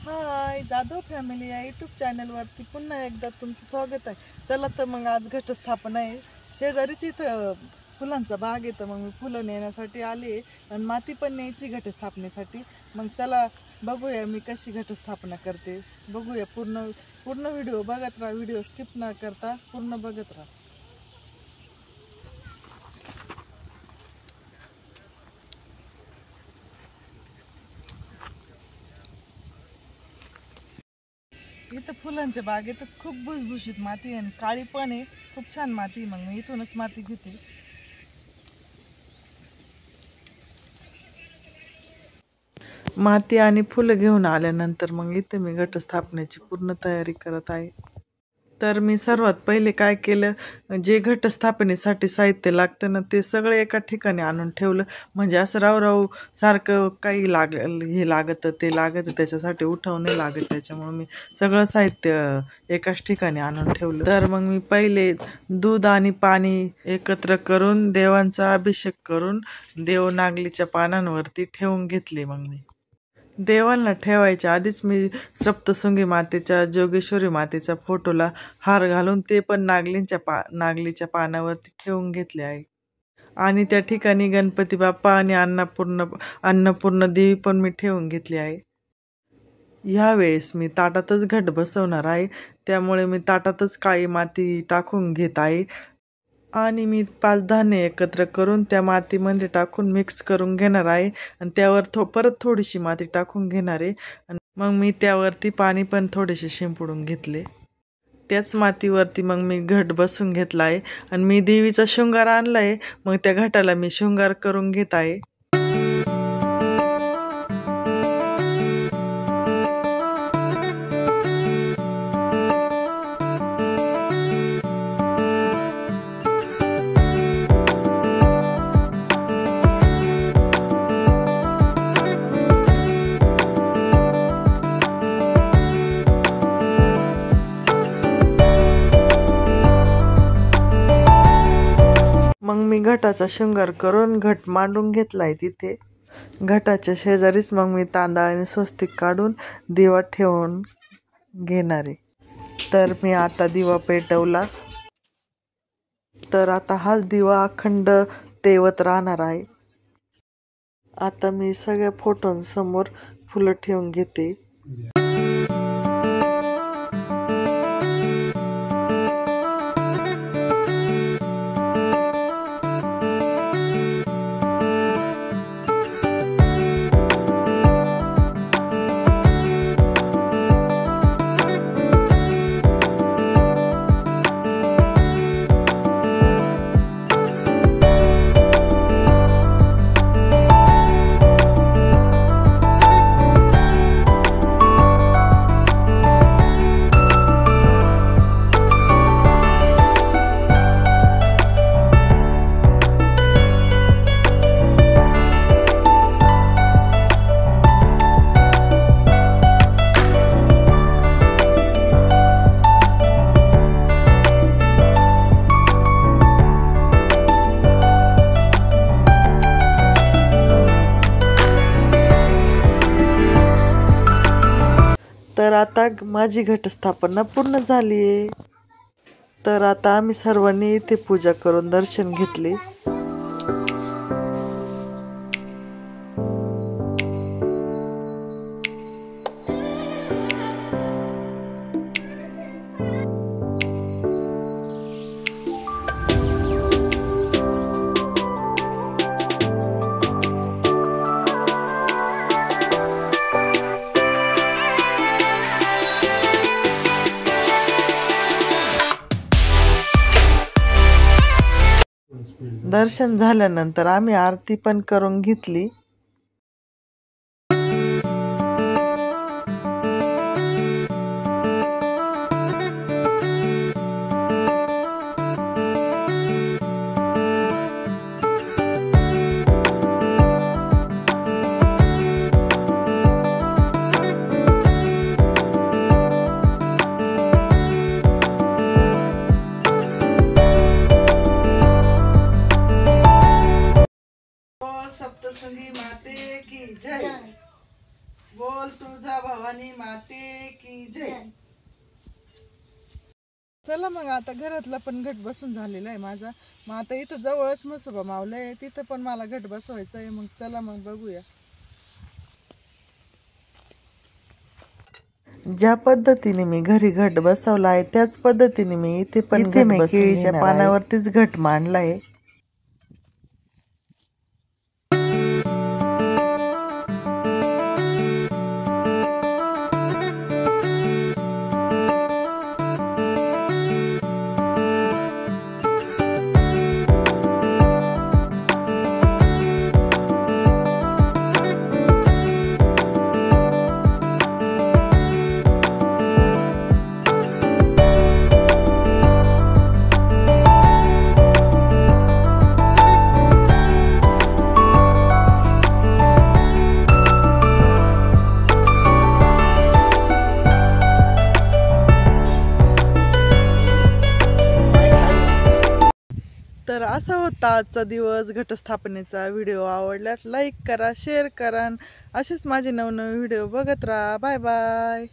हाय Jadhav family या YouTube चॅनलवरती पुन्हा एकदा तुमचं स्वागत आहे। चला तर मग आज घटस्थापना आहे। शेजारीच इथं फुलांचा बाग आहे, तर मग मी फुलं नेण्यासाठी आले आणि माती पण न्यायची घटस्थापनेसाठी। मग चला बघूया मी कशी घटस्थापना करते, बघूया। पूर्ण व्हिडिओ बघत राहा, व्हिडिओ स्किप न करता पूर्ण बघत राहा। इथं फुलांच्या बागेत खूप भुसभुशीत माती आणि काळी पण आहे, खूप छान माती। मग मी इथूनच माती घेते। माती आणि फुलं घेऊन आल्यानंतर मग इथे मी घटस्थापनेची पूर्ण तयारी करत आहे। तर मी सर्वात पहिले काय केलं, जे घटस्थापनेसाठी साहित्य लागतं ना ते सगळं एका ठिकाणी आणून ठेवलं। म्हणजे असं राव सारखं काही हे लागतं ते लागतं, त्याच्यासाठी उठवणे लागत, त्याच्यामुळे मी सगळं साहित्य एकाच ठिकाणी आणून ठेवलं। तर मग मी पहिले दूध आणि पाणी एकत्र करून देवांचा अभिषेक करून देव नागलीच्या पानांवरती ठेवून घेतले। मग मी देवांना ठेवायच्या आधीच मी सप्तशृंगी मातेच्या, जोगेश्वरी मातेच्या फोटोला हार घालून ते पण नागलीच्या पानावरती ठेवून घेतले आहे। आणि त्या ठिकाणी गणपती बाप्पा आणि अन्नपूर्ण देवी पण मी ठेवून घेतली आहे। ह्यावेळेस मी ताटातच घट बसवणार आहे, त्यामुळे मी ताटातच काळी माती टाकून घेत आहे। आणि मी 5 धान्य एकत्र करून त्या मातीमध्ये टाकून मिक्स करून घेणार आहे आणि त्यावर परत थोडीशी माती टाकून घेणार आहे। आणि मग मी त्यावरती पाणी पण थोडेसे शिंपडून घेतले। त्याच मातीवरती मग मी घट बसून घेतला आहे आणि मी देवीचा शृंगार आणला आहे। मग त्या घटाला मी शृंगार करून घेत आहे। मग मी घटाचा शृंगार करून घट मांडून घेतलाय तिथे। घटाच्या शेजारीच मग मी तांदळाने स्वस्तिक काढून दिवा ठेवून घेणार आहे। तर मी आता दिवा पेटवला, तर आता हाच दिवा अखंड तेवत राहणार आहे। आता मी सगळ्या फोटोंसमोर फुलं ठेवून घेते। तर आता माझी घटस्थापना पूर्ण झाली आहे। तर आता आम्ही सर्वांनी इथे पूजा करून दर्शन घेतले। दर्शन झाल्यानंतर आम्ही आरती पण करून घेतली। सप्तशृंगी तुळजा भवानी माते की जय. चला मग आता घरातला पण घट बसून झालेला आहे माझा. मग आता इथं जवळच म्हसोबा मावलंय, तिथं पण मला घट बसवायचा आहे. मग चला मग बघूया. ज्या पद्धतीने मी घरी घट बसवला आहे त्याच पद्धतीने मी इथे पण केळीच्या पानावरतीच घट मांडलाय. तर असा होता आजचा दिवस. घटस्थापनेचा व्हिडिओ आवडल्यास लाईक करा, शेअर करा. असेच माझे नवनवे व्हिडिओ बघत राहा. Bye bye.